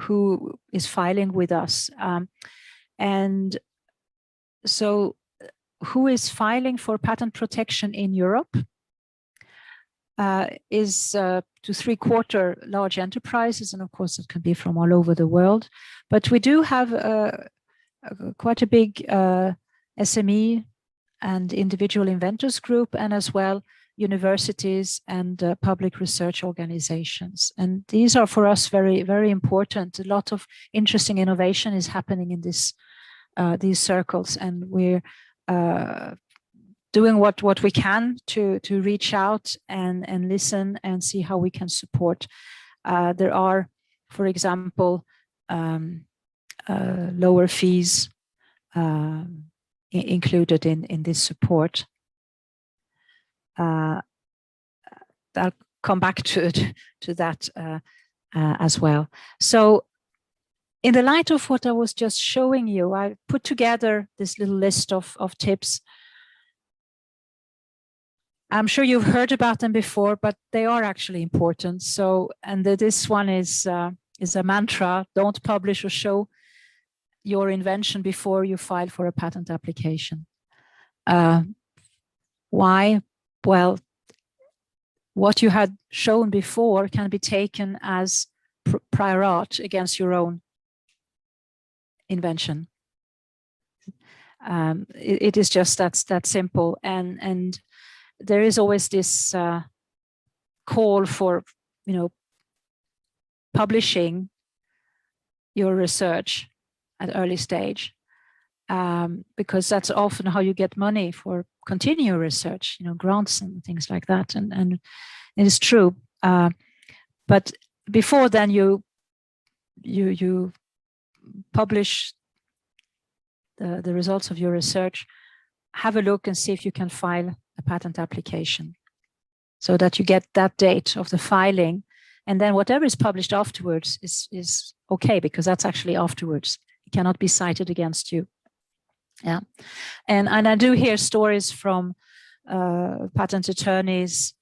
who is filing with us. And so who is filing for patent protection in Europe is to 3/4 large enterprises, and of course it can be from all over the world. But we do have quite a big SME and individual inventors group, and as well universities and public research organizations. And these are for us very, very important. A lot of interesting innovation is happening in these circles, and we're doing what we can to reach out and listen and see how we can support. There are, for example, lower fees included in this support. I'll come back to that as well. So in the light of what I was just showing you, I put together this little list of tips. I'm sure you've heard about them before, but they are actually important. So, and this one is a mantra: don't publish or show your invention before you file for a patent application. Why? Well, what you had shown before can be taken as prior art against your own invention. It is just that simple, and there is always this call for, publishing your research at early stage, because that's often how you get money for continual research, grants and things like that, and it is true. But before then, you publish the results of your research. Have a look and see if you can file a patent application, so that you get that date of the filing, and then whatever is published afterwards is okay, because that's actually afterwards. It cannot be cited against you. Yeah, and I do hear stories from patent attorneys.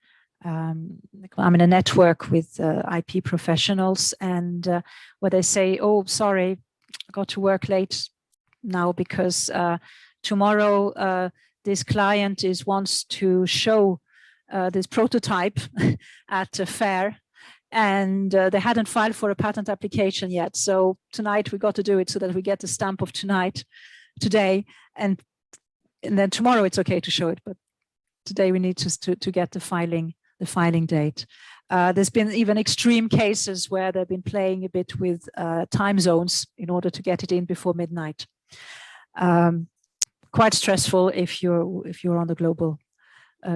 I'm in a network with IP professionals, and where they say, "Oh, sorry, I got to work late now because tomorrow this client wants to show this prototype at a fair, and they hadn't filed for a patent application yet. So tonight we got to do it so that we get the stamp of today, and then tomorrow it's okay to show it, but today we need to get the filing date." There's been even extreme cases where they've been playing a bit with time zones in order to get it in before midnight. Quite stressful if you're on the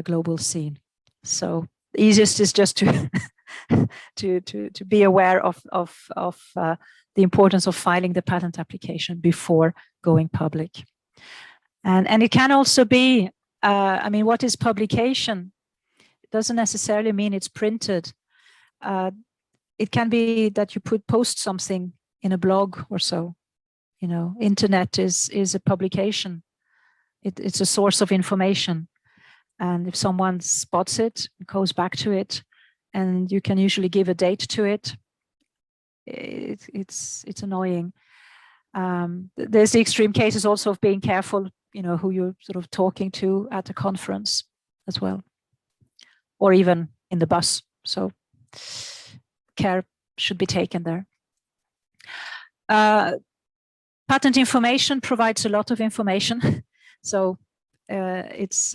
global scene. So the easiest is just to be aware of the importance of filing the patent application before going public. And it can also be, what is publication? It doesn't necessarily mean it's printed. It can be that you post something in a blog or so. Internet is a publication. It's a source of information. And if someone spots it, goes back to it, and you can usually give a date to it, it's annoying. There's the extreme cases also of being careful, who you're sort of talking to at a conference as well, or even in the bus. So care should be taken there. Patent information provides a lot of information. So it's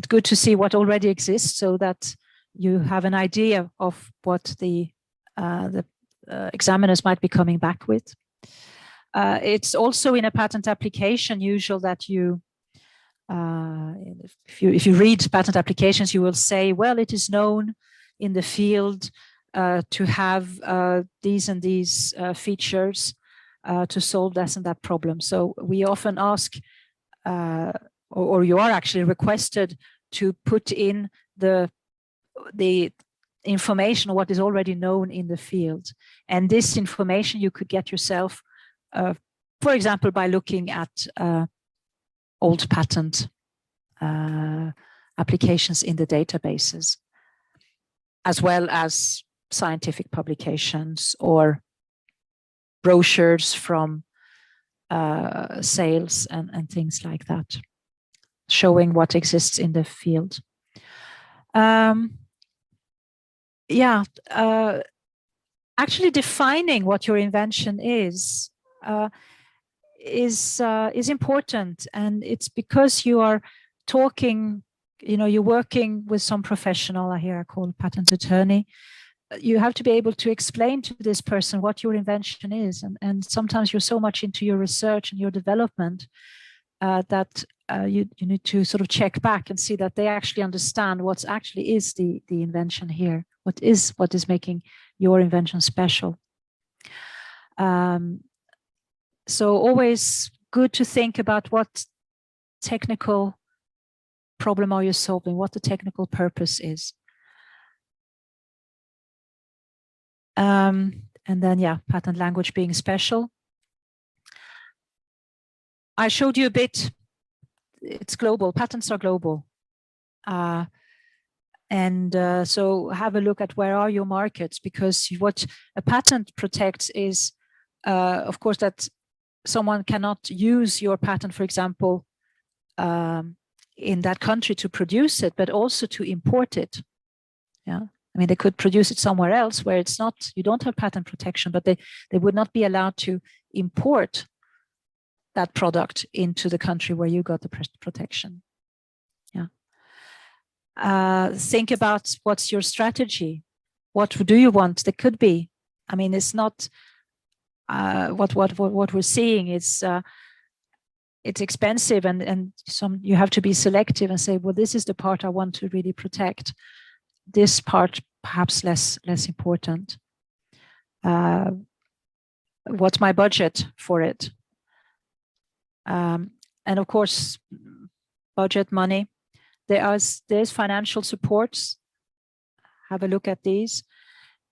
good to see what already exists so that you have an idea of what the examiners might be coming back with. It's also in a patent application usual that you, if you read patent applications, you will say, well, it is known in the field to have these and these features to solve this and that problem. So we often ask, or you are actually requested to put in the information, what is already known in the field. And this information you could get yourself, for example, by looking at old patent applications in the databases, as well as scientific publications or brochures from sales and things like that, showing what exists in the field. Actually defining what your invention is important, and it's because you are talking, you're working with some professional. Here I call patent attorney. You have to be able to explain to this person what your invention is, and sometimes you're so much into your research and your development that you need to sort of check back and see that they actually understand what actually is the invention here. What is making your invention special? So always good to think about what technical problem are you solving, what the technical purpose is. And then, patent language being special. I showed you a bit, it's global, patents are global. So have a look at where are your markets, because what a patent protects is, of course, that someone cannot use your patent, for example, in that country to produce it, but also to import it. Yeah, I mean, they could produce it somewhere else where it's not, you don't have patent protection, but they would not be allowed to import that product into the country where you got the protection. Yeah. Think about what's your strategy. What do you want? There could be. I mean, it's not what we're seeing. It's expensive, and you have to be selective and say, well, this is the part I want to really protect. This part perhaps less important. What's my budget for it? And of course, budget, money. There's financial supports. Have a look at these,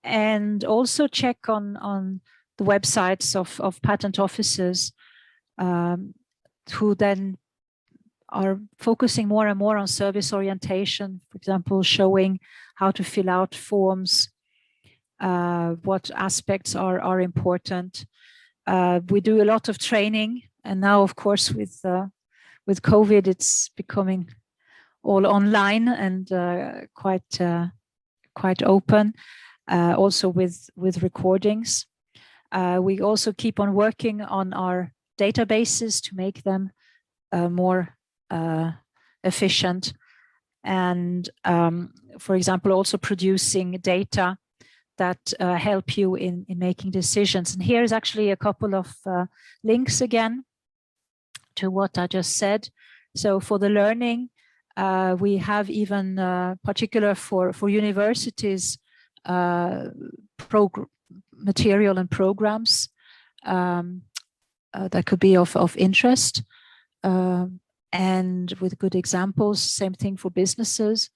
and also check on the websites of patent offices who then are focusing more and more on service orientation. For example, showing how to fill out forms, what aspects are important. We do a lot of training, and now, of course, with COVID, it's becoming all online and quite open. Also with recordings. We also keep on working on our databases to make them more efficient, and for example, also producing data that help you in making decisions. And here is actually a couple of links again to what I just said. So for the learning, we have even particular for universities material and programs that could be of interest, and with good examples. Same thing for businesses.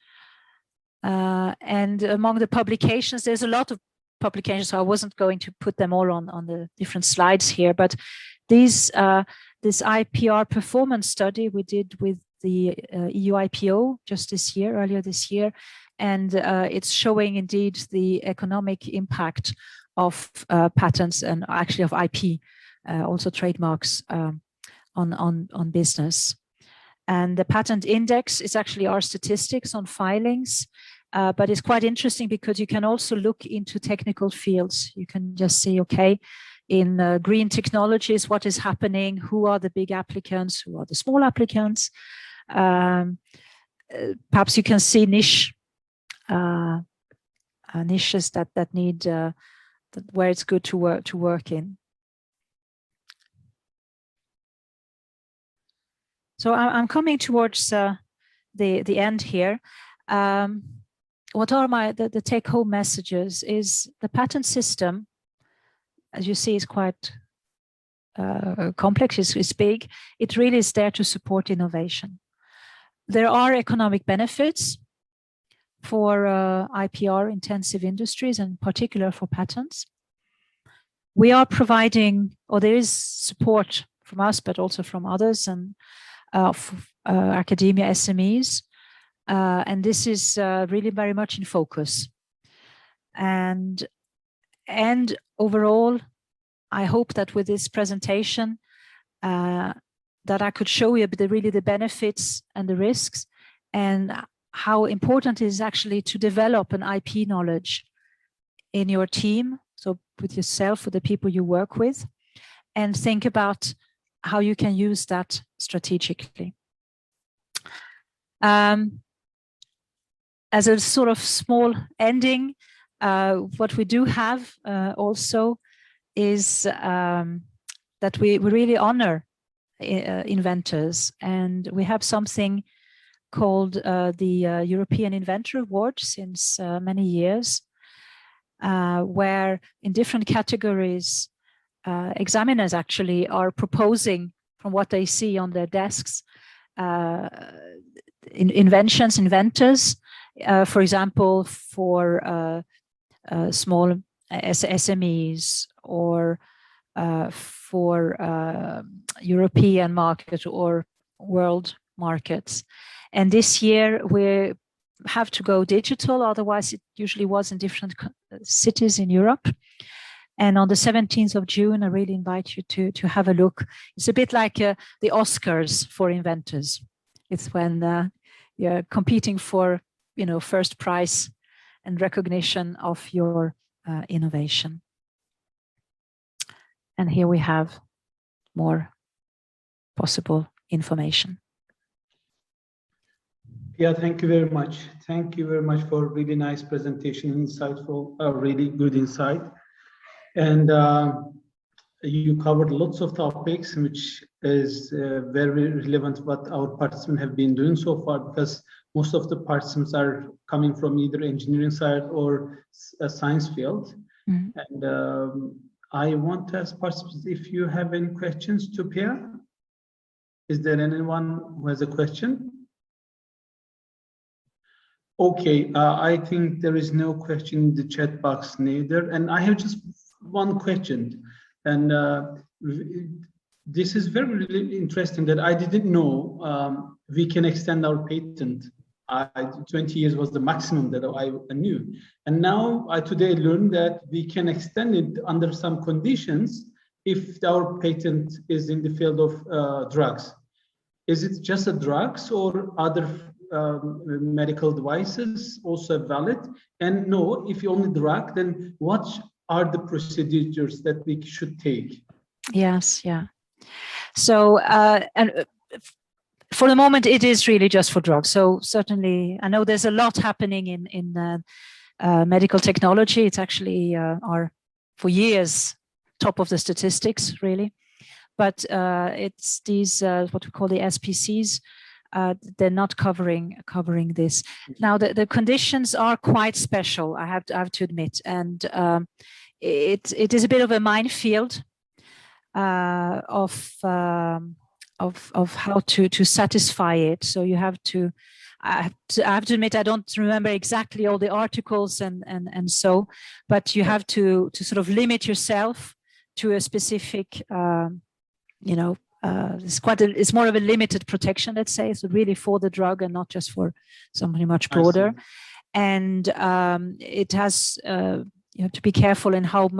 And among the publications, there's a lot of publications, so I wasn't going to put them all on the different slides here, but this IPR performance study we did with the EU IPO just earlier this year, and it's showing indeed the economic impact of patents and actually of IP, also trademarks on business. And the patent index is actually our statistics on filings, but it's quite interesting because you can also look into technical fields. You can just see, okay, in green technologies, what is happening, who are the big applicants, who are the small applicants, Perhaps you can see niches that need where it's good to work in. So I'm coming towards the end here. What are the take-home messages? Is the patent system, as you see, is quite complex, it's big. It really is there to support innovation. There are economic benefits for IPR-intensive industries, and in particular for patents. We are providing, or there is support from us, but also from others, and academia, SMEs, and this is really very much in focus. And overall, I hope that with this presentation, that I could show you really the benefits and the risks, and how important it is actually to develop an IP knowledge in your team, so with yourself, with the people you work with, and think about how you can use that strategically. As a sort of small ending, what we do have also is that we really honor inventors, and we have something called the European Inventor Award since many years, where in different categories examiners actually are proposing from what they see on their desks inventions, inventors, for example, for small SMEs or for European market or world markets. And this year we have to go digital, otherwise it usually was in different cities in Europe. And on the 17th of June, I really invite you to have a look. It's a bit like the Oscars for inventors. It's when you're competing for, first prize and recognition of your innovation. And here we have more possible information. Yeah, thank you very much. Thank you very much for a really nice presentation, insightful, really good insight. And you covered lots of topics, which is very relevant to what our participants have been doing so far, because most of the participants are coming from either engineering side or a science field. Mm-hmm. And I want to ask participants if you have any questions to Pia. Is there anyone who has a question? Okay, I think there is no question in the chat box neither. And I have just one question. And this is very really interesting that I didn't know we can extend our patent. 20 years was the maximum that I knew. And now I today learned that we can extend it under some conditions if our patent is in the field of drugs. Is it just the drugs or other medical devices also valid? And no, if you only drug, then what are the procedures that we should take? Yes, yeah. So, and for the moment, it is really just for drugs. So certainly, I know there's a lot happening in medical technology. It's actually for years top of the statistics, really. But it's these what we call the SPCs. They're not covering this. Now, the conditions are quite special, I have to admit, and it is a bit of a minefield of how to satisfy it. So you have to. I have to admit, I don't remember exactly all the articles and so, but you have to sort of limit yourself to a specific. It's more of a limited protection, let's say. So really for the drug and not just for something much broader. And it has you have to be careful in how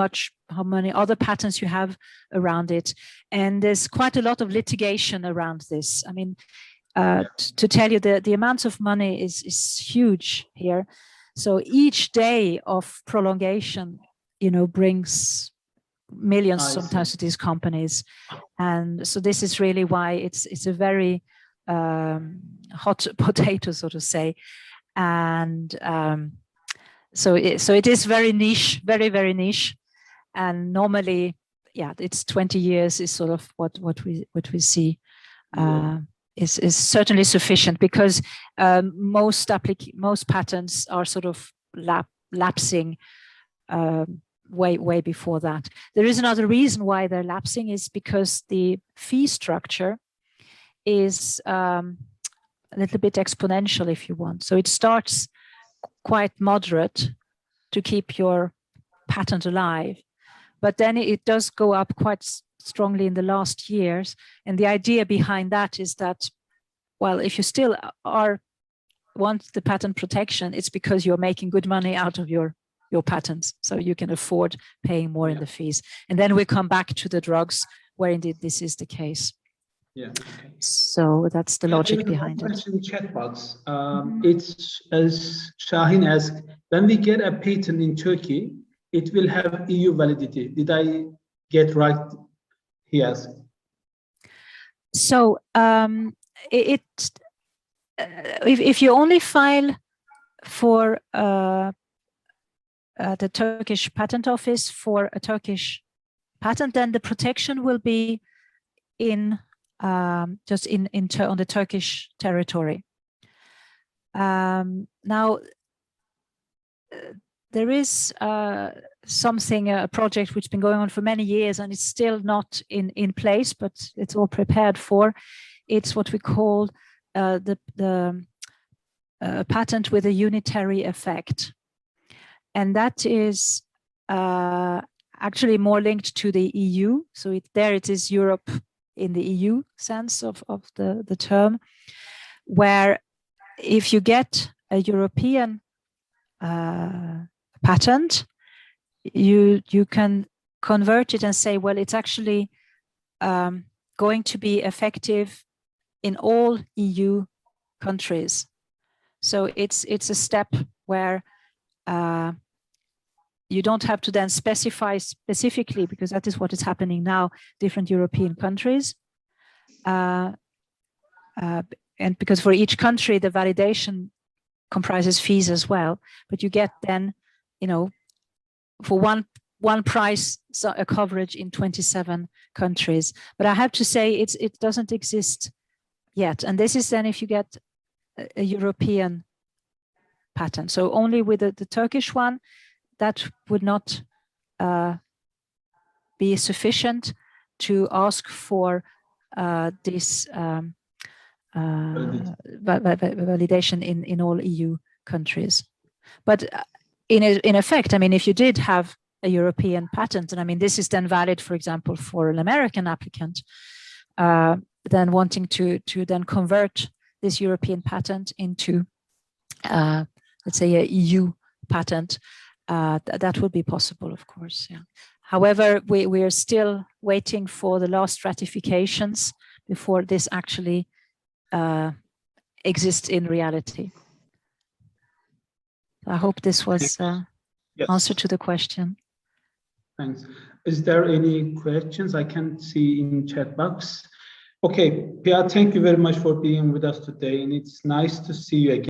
many other patents you have around it. And there's quite a lot of litigation around this. I mean, to tell you the amount of money is huge here. So each day of prolongation, brings millions sometimes to these companies. And so this is really why it's a very hot potato, so to say. And so it is very niche, very, very niche. And normally, yeah, it's 20 years is sort of what we see is certainly sufficient, because most patents are sort of lapsing way before that. There is another reason why they're lapsing, is because the fee structure is a little bit exponential, if you want. So it starts quite moderate to keep your patent alive, but then it does go up quite strongly in the last years. And the idea behind that is that, well, if you still want the patent protection, it's because you're making good money out of your patents, so you can afford paying more in the fees. And then we come back to the drugs, where indeed this is the case. Yeah. Okay. So that's the logic behind it. In chat box, it's as Shahin asked, when we get a patent in Turkey, it will have EU validity. Did I get right? He asked. So if you only file for the Turkish Patent Office for a Turkish patent, then the protection will be just on the Turkish territory. Now, there is a project which has been going on for many years, and it's still not in place, but it's all prepared for. It's what we call the patent with a unitary effect. And that is actually more linked to the EU. So it is Europe in the EU sense of the term, where if you get a European patent, you can convert it and say, well, it's actually going to be effective in all EU countries. So it's a step where you don't have to then specify specifically, because that is what is happening now, different European countries. And because for each country, the validation comprises fees as well, but you get then, for one price, so a coverage in 27 countries. But I have to say it doesn't exist yet. And this is then if you get a European patent. So only with the Turkish one, that would not be sufficient to ask for this validation in all EU countries. But in effect, I mean, if you did have a European patent, and I mean, this is then valid, for example, for an American applicant, then wanting to then convert this European patent into, let's say, a EU patent, that would be possible, of course. Yeah. However, we are still waiting for the last ratifications before this actually exists in reality. I hope this was answer to the question. Thanks. Is there any questions I can see in chat box? Okay, Pia, thank you very much for being with us today, and it's nice to see you again.